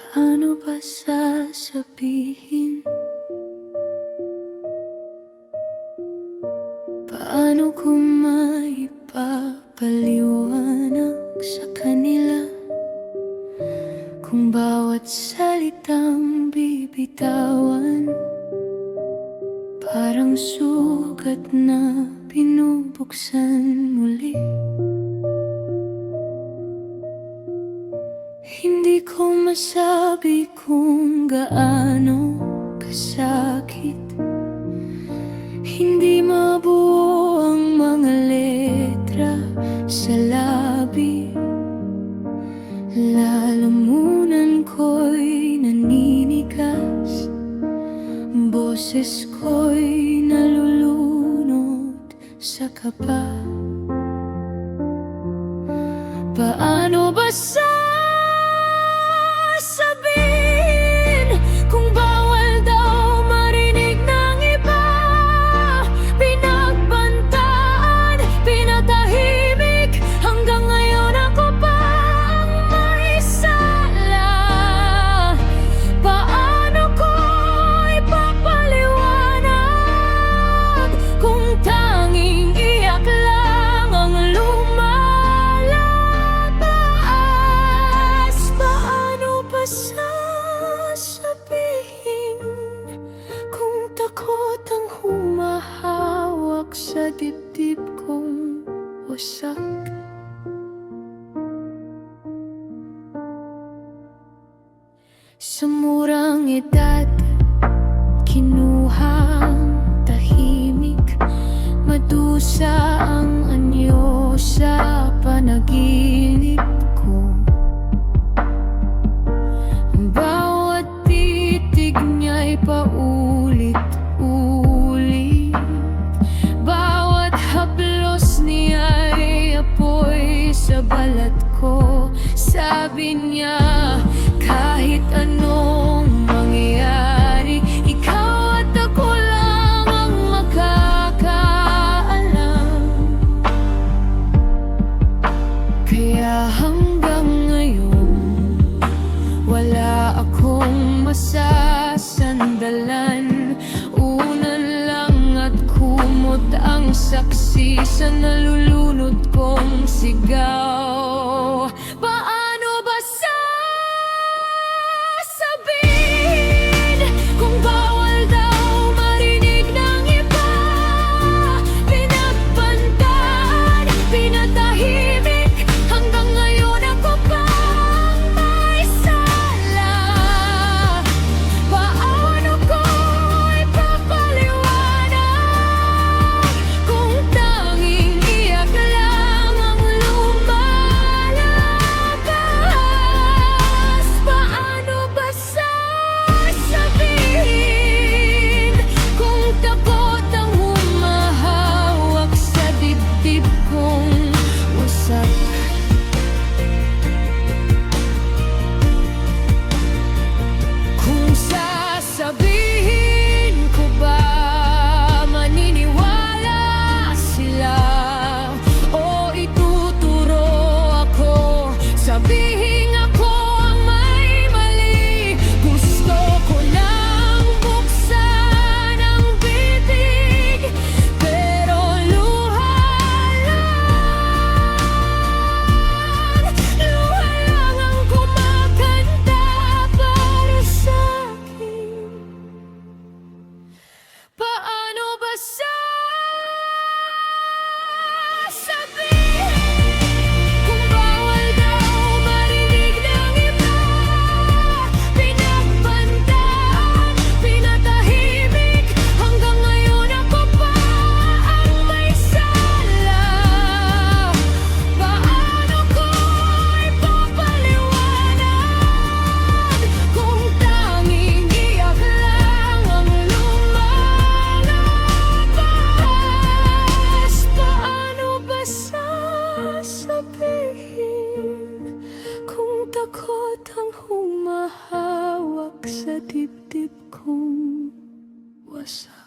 Paano ba sasabihin? Paano ko maipapaliwanag sa kanila kung bawat salitang bibitawan parang sugat na binubuksan muli? Hindi ko masabi kung gaano kasakit, hindi mabuo ang mga letra sa labi. Lalamunan ko'y naninigas, boses ko'y nalulunod sa kaba. Paano ba sasabihin kung bawal daw marinig ng iba? Pinagbantaan, pinatahimik, hanggang ngayon ako pa ang may sala. Paano ko ipapaliwanag kung tanging iyak lang ang lumalabas? Paano ba sasabihin kung takot ang humahawak sa dibdib kong wasak? Sa murang edad, kinuhang tahimik, madusa ang anyo sa panaginip ko. Bawat titig niya'y paulit-ulit, bawat haplos niya'y apoy sa balat ko. Sabi niya, kahit anong mangyari, ikaw at ako lang ang makakaalam. Kaya hanggang ngayon, wala akong masasandalan. Unan lang at kumot ang saksi sa nalulunod kong sigaw. Paano ba sasabihin kung bawal daw marinig ng iba? Pinagbantaan, pinatahimik, hanggang ngayon ako pa ang may sala. Paano ko ipapaliwanag kung tanging iyak lang ang lumalabas? Paano ba sasabihin kung takot ang humahawak sa dibdib kong wasak? Kung sasabihin ko ba, maniniwala sila o ituturo ako? Sabihin ako ang may mali. Gusto ko lang buksan ang bibig, pero luha lang ang kumakanta para sa'kin. Paano ba sasabihin kung bawal daw marinig ng iba? Pinagbantaan, pinatahimik, hanggang ngayon ako pa ang may sala. Paano ko ipapaliwanag kung tanging iyak lang ang lumalabas? Paano ba sasabihin kung takot ang humahawak sa dibdib kong wasak?